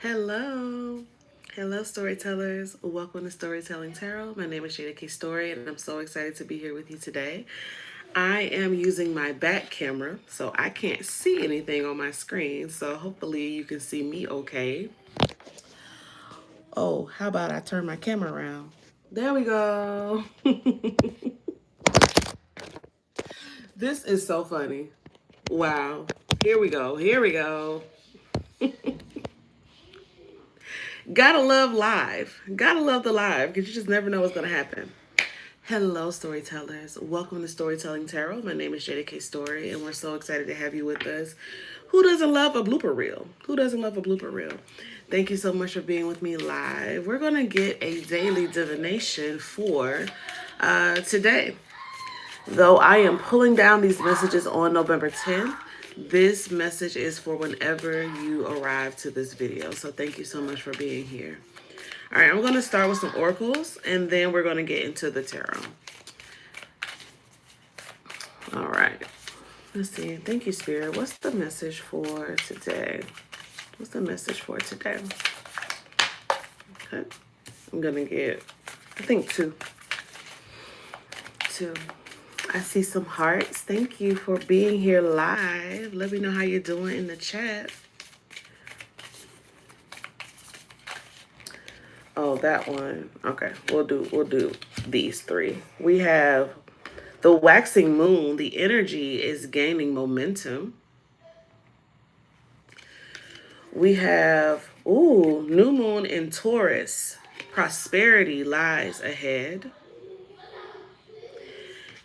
Hello. Hello, storytellers. Welcome to Storytelling Tarot. My name is Jeida Story, and I'm so excited to be here with you today. I am using my back camera, so I can't see anything on my screen, so hopefully you can see me okay. Oh, how about I turn my camera around? There we go. This is so funny. Wow. Here we go. Here we go. Gotta love live. Gotta love the live because you just never know what's going to happen. Hello, storytellers. Welcome to Storytelling Tarot. My name is Jeida Story, and we're so excited to have you with us. Who doesn't love a blooper reel? Who doesn't love a blooper reel? Thank you so much for being with me live. We're going to get a daily divination for today. Though I am pulling down these messages on November 10th, this message is for whenever you arrive to this video. So thank you so much for being here. All right, I'm going to start with some oracles, and then we're going to get into the tarot. All right. Let's see. Thank you, Spirit. What's the message for today? What's the message for today? Okay. I'm going to get, I think, two. I see some hearts. Thank you for being here live. Let me know how you're doing in the chat. Oh, that one. Okay, we'll do these three. We have the waxing moon. The energy is gaining momentum. We have new moon in Taurus. Prosperity lies ahead.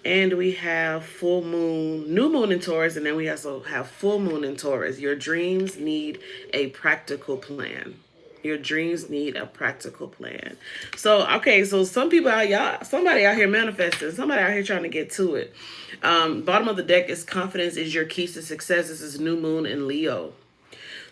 And we have full moon, new moon in Taurus, and then we also have full moon in Taurus. Your dreams need a practical plan. Your dreams need a practical plan. So, okay, so somebody out here manifesting, somebody out here trying to get to it. Bottom of the deck is confidence is your keys to success. This is new moon in Leo.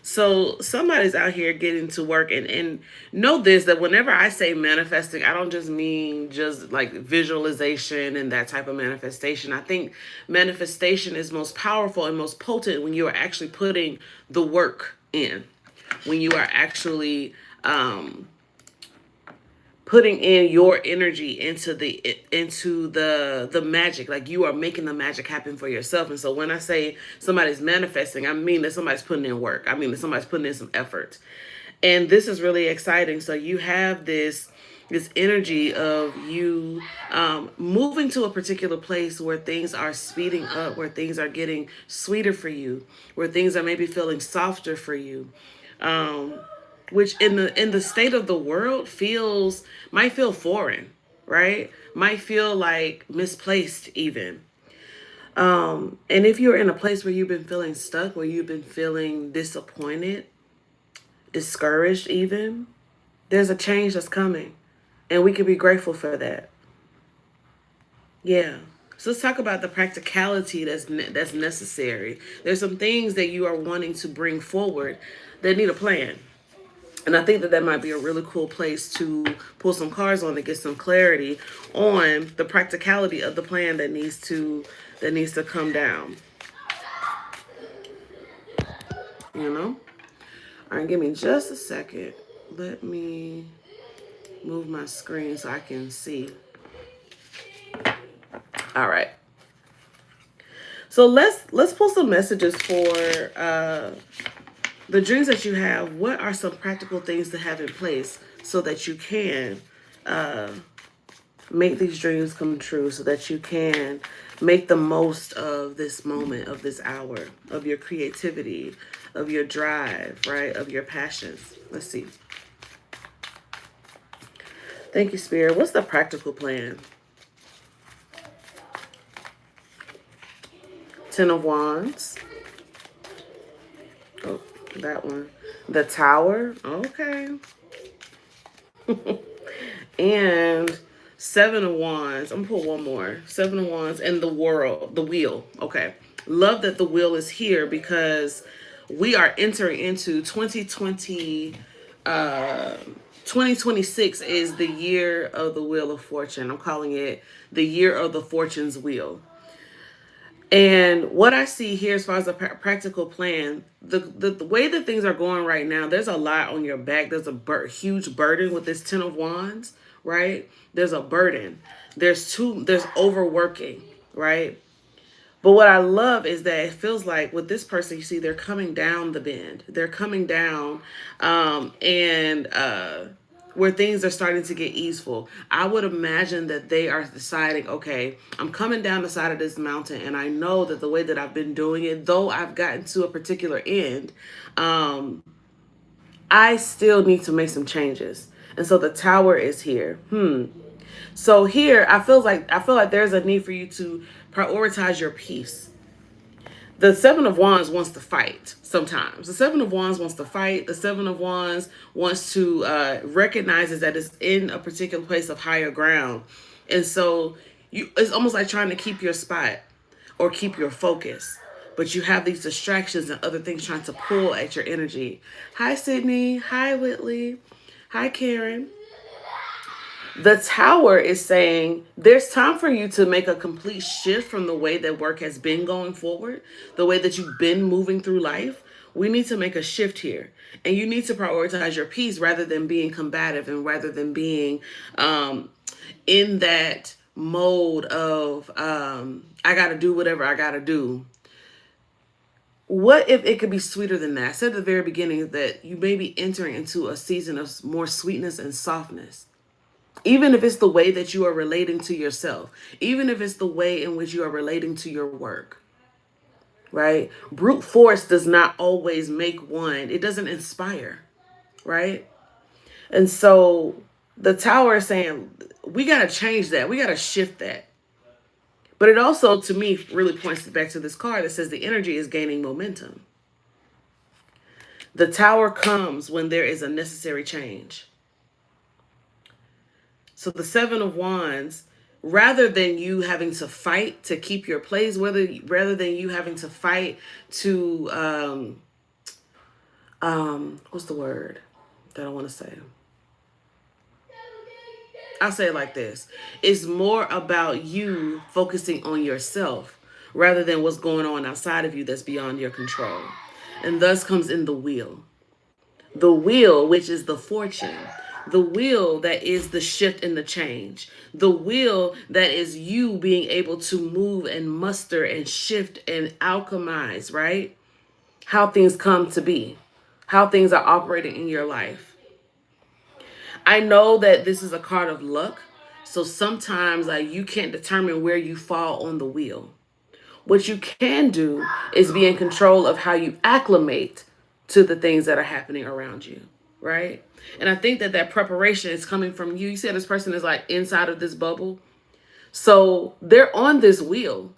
So somebody's out here getting to work, and know this, that whenever I say manifesting, I don't just mean just like visualization and that type of manifestation. I think manifestation is most powerful and most potent when you are actually putting the work in, when you are actually putting in your energy into the magic. Like, you are making the magic happen for yourself. And so when I say somebody's manifesting, I mean that somebody's putting in work. I mean that somebody's putting in some effort. And this is really exciting. So you have this energy of you moving to a particular place where things are speeding up, where things are getting sweeter for you, where things are maybe feeling softer for you, which in the state of the world might feel foreign, right? Might feel like misplaced even. And if you're in a place where you've been feeling stuck, where you've been feeling disappointed, discouraged even, there's a change that's coming, and we can be grateful for that. Yeah. So let's talk about the practicality that's necessary. There's some things that you are wanting to bring forward that need a plan. And I think that might be a really cool place to pull some cards on to get some clarity on the practicality of the plan that needs to come down. You know? All right, give me just a second. Let me move my screen so I can see. All right. So let's pull some messages for the dreams that you have. What are some practical things to have in place so that you can make these dreams come true, so that you can make the most of this moment, of this hour, of your creativity, of your drive, right? Of your passions. Let's see. Thank you, Spirit. What's the practical plan? Ten of Wands. Oh, that one. The Tower. Okay. And Seven of Wands. I'm gonna pull one more. Seven of Wands and the Wheel. Okay. Love that the wheel is here because we are entering into 2026 is the year of the Wheel of Fortune. I'm calling it the year of the Fortune's Wheel. And what I see here, as far as a practical plan, the way that things are going right now, there's a lot on your back. There's a huge burden with this Ten of Wands, right? There's a burden. There's overworking, right? But what I love is that it feels like with this person, you see, they're coming down the bend. They're coming down, and where things are starting to get easeful. I would imagine that they are deciding, okay, I'm coming down the side of this mountain, and I know that the way that I've been doing it, though I've gotten to a particular end, I still need to make some changes. And so the Tower is here. So here, I feel like there's a need for you to prioritize your peace. The Seven of Wands wants to fight sometimes. The Seven of Wands wants to fight. The Seven of Wands wants to recognizes that it's in a particular place of higher ground. And so it's almost like trying to keep your spot or keep your focus. But you have these distractions and other things trying to pull at your energy. Hi, Sydney. Hi, Whitley. Hi, Karen. The Tower is saying there's time for you to make a complete shift from the way that work has been going forward, the way that you've been moving through life. We need to make a shift here. And you need to prioritize your peace rather than being combative and rather than being in that mode of I got to do whatever I got to do. What if it could be sweeter than that? I said at the very beginning that you may be entering into a season of more sweetness and softness. Even if it's the way that you are relating to yourself, even if it's the way in which you are relating to your work, right? Brute force does not always make one, it doesn't inspire, right? And so the Tower is saying, we got to change that. We got to shift that. But it also, to me, really points back to this card that says the energy is gaining momentum. The Tower comes when there is a necessary change. So the Seven of Wands, rather than you having to fight to keep your place, rather than you having to fight to what's the word that I want to say? I'll say it like this. It's more about you focusing on yourself rather than what's going on outside of you that's beyond your control. And thus comes in the wheel. The wheel, which is the fortune. The wheel that is the shift and the change. The wheel that is you being able to move and muster and shift and alchemize, right? How things come to be. How things are operating in your life. I know that this is a card of luck. So sometimes you can't determine where you fall on the wheel. What you can do is be in control of how you acclimate to the things that are happening around you, right? And I think that that preparation is coming from you. You said this person is like inside of this bubble. So they're on this wheel,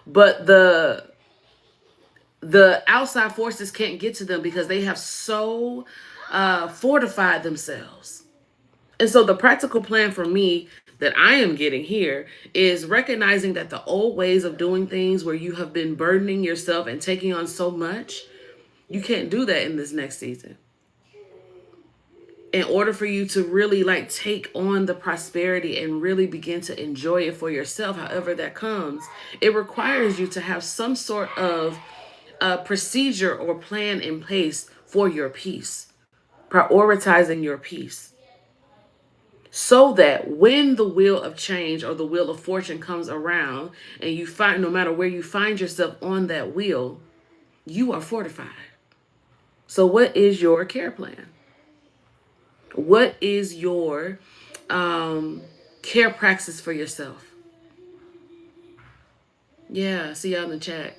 but the outside forces can't get to them because they have so fortified themselves. And so the practical plan for me that I am getting here is recognizing that the old ways of doing things where you have been burdening yourself and taking on so much, you can't do that in this next season. In order for you to really take on the prosperity and really begin to enjoy it for yourself, however that comes, it requires you to have some sort of procedure or plan in place for your peace, prioritizing your peace. So that when the wheel of change or the wheel of fortune comes around and you find, no matter where you find yourself on that wheel, you are fortified. So what is your care plan? What is your care praxis for yourself? Yeah, see y'all in the chat.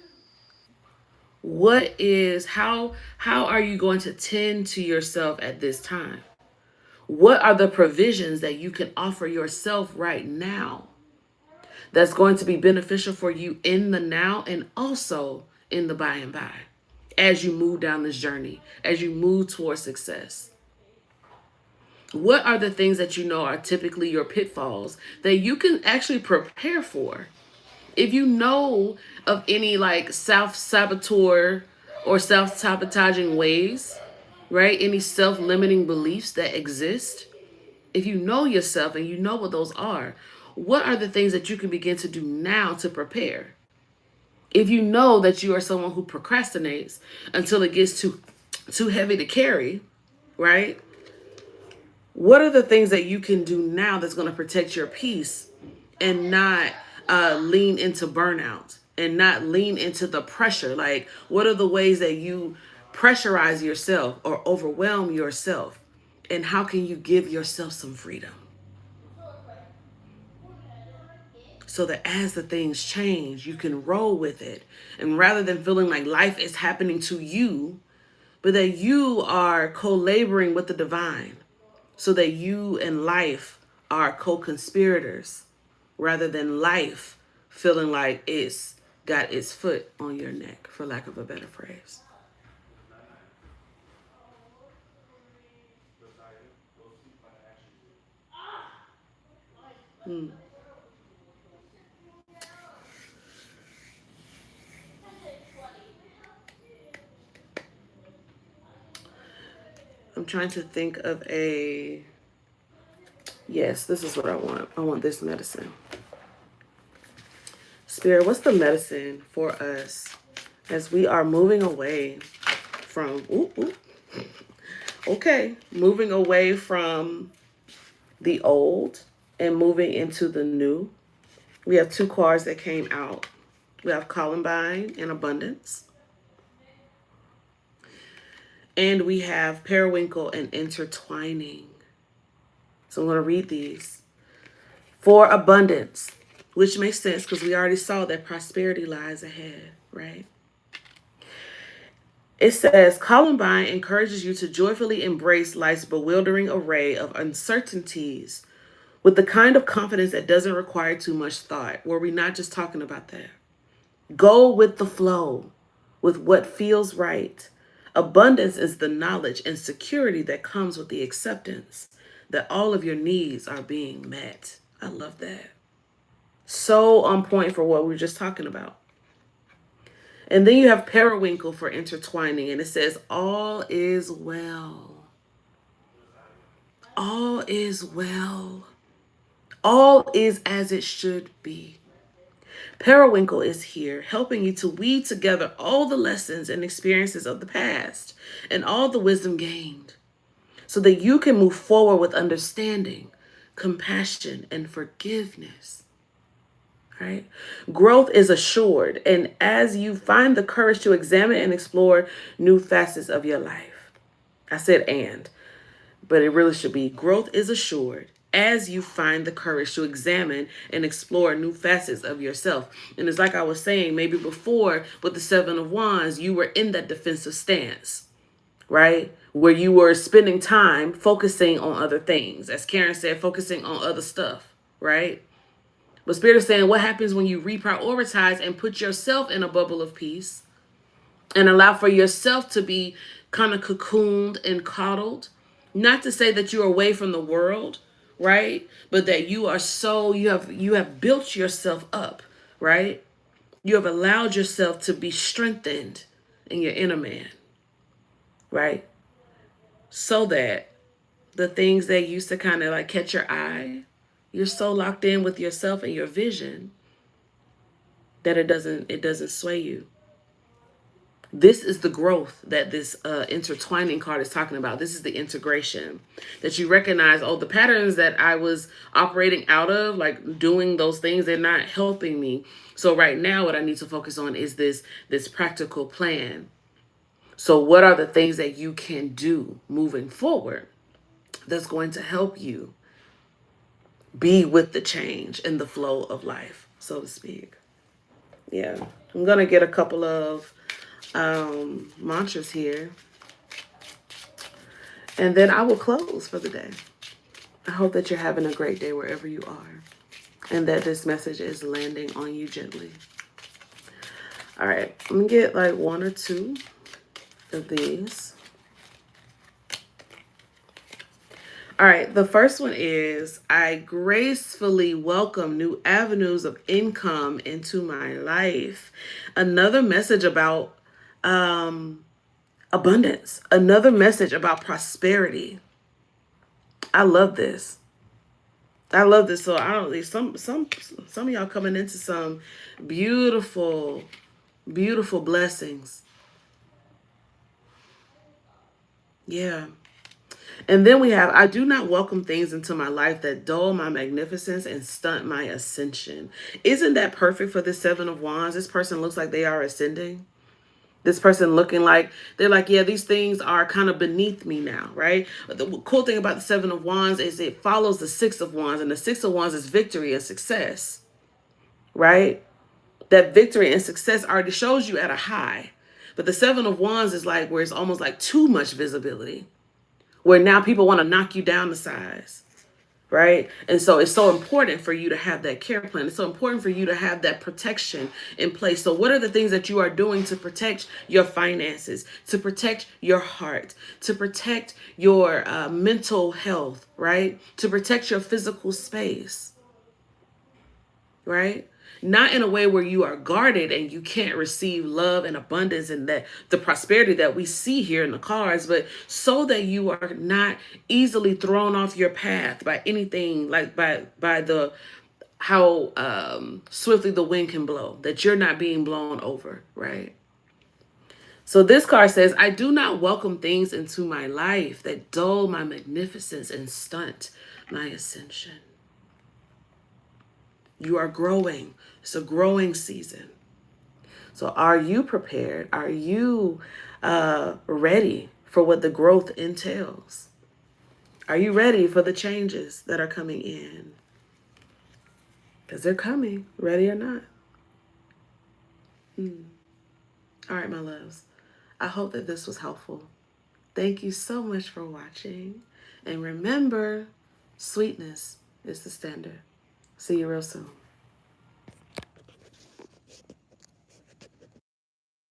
How are you going to tend to yourself at this time? What are the provisions that you can offer yourself right now that's going to be beneficial for you in the now and also in the by and by as you move down this journey, as you move towards success? What are the things that you know are typically your pitfalls that you can actually prepare for? If you know of any self-saboteur or self-sabotaging ways, right? Any self-limiting beliefs that exist, if you know yourself and you know what those are, what are the things that you can begin to do now to prepare? If you know that you are someone who procrastinates until it gets too heavy to carry, right? What are the things that you can do now that's going to protect your peace and not lean into burnout and not lean into the pressure? Like, what are the ways that you pressurize yourself or overwhelm yourself? And how can you give yourself some freedom? So that as the things change, you can roll with it. And rather than feeling like life is happening to you, but that you are co-laboring with the divine, so that you and life are co-conspirators, rather than life feeling like it's got its foot on your neck, for lack of a better phrase. I'm trying to think of a... Yes, this is what I want. I want this medicine. Spirit, what's the medicine for us as we are moving away from... Okay, moving away from the old and moving into the new. We have two cards that came out. We have Columbine and Abundance. And we have Periwinkle and Intertwining. So I'm going to read these. For abundance, which makes sense because we already saw that prosperity lies ahead, right? It says, Columbine encourages you to joyfully embrace life's bewildering array of uncertainties with the kind of confidence that doesn't require too much thought. Were we not just talking about that? Go with the flow, with what feels right. Abundance is the knowledge and security that comes with the acceptance that all of your needs are being met. I love that. So on point for what we were just talking about. And then you have Periwinkle for intertwining, and it says, all is well. All is well. All is as it should be. Periwinkle is here, helping you to weave together all the lessons and experiences of the past and all the wisdom gained so that you can move forward with understanding, compassion, and forgiveness. Right? Growth is assured, and as you find the courage to examine and explore new facets of your life. I said but it really should be growth is assured as you find the courage to examine and explore new facets of yourself. And it's like I was saying, maybe before with the Seven of Wands, you were in that defensive stance, right? Where you were spending time focusing on other things. As Karen said, focusing on other stuff, right? But Spirit is saying, what happens when you reprioritize and put yourself in a bubble of peace and allow for yourself to be kind of cocooned and coddled? Not to say that you're away from the world, right? But that you are you have built yourself up, right? You have allowed yourself to be strengthened in your inner man, right? So that the things that used to kind of like catch your eye, you're so locked in with yourself and your vision that it doesn't sway you. This is the growth that this intertwining card is talking about. This is the integration that you recognize, oh, the patterns that I was operating out of, like doing those things, they're not helping me. So right now what I need to focus on is this practical plan. So what are the things that you can do moving forward that's going to help you be with the change and the flow of life, so to speak? Yeah, I'm going to get a couple of mantras here, and then I will close for the day. I hope that you're having a great day wherever you are, and that this message is landing on you gently. All right, I'm gonna get like one or two of these. All right, the first one is, I gracefully welcome new avenues of income into my life. Another message about abundance. Another message about prosperity. I love this. I love this. So I don't some of y'all coming into some beautiful Beautiful blessings. Yeah. And then we have, I do not welcome things into my life that dull my magnificence and stunt my ascension. Isn't that perfect for the Seven of Wands? This person looks like they are ascending. This person looking like they're like, yeah, these things are kind of beneath me now, right? But the cool thing about the Seven of Wands is it follows the Six of Wands, and the Six of Wands is victory and success, right? That victory and success already shows you at a high. But the Seven of Wands is like where it's almost like too much visibility, where now people want to knock you down to size, right? And so it's so important for you to have that care plan. It's so important for you to have that protection in place. So what are the things that you are doing to protect your finances, to protect your heart, to protect your mental health, right? To protect your physical space, right? Not in a way where you are guarded and you can't receive love and abundance and that the prosperity that we see here in the cards, but so that you are not easily thrown off your path by anything, like by the how swiftly the wind can blow, that you're not being blown over, right? So this card says, I do not welcome things into my life that dull my magnificence and stunt my ascension. You are growing. It's a growing season. So are you prepared? Are you ready for what the growth entails? Are you ready for the changes that are coming in? Because they're coming, ready or not. All right, my loves. I hope that this was helpful. Thank you so much for watching. And remember, sweetness is the standard. See you real soon.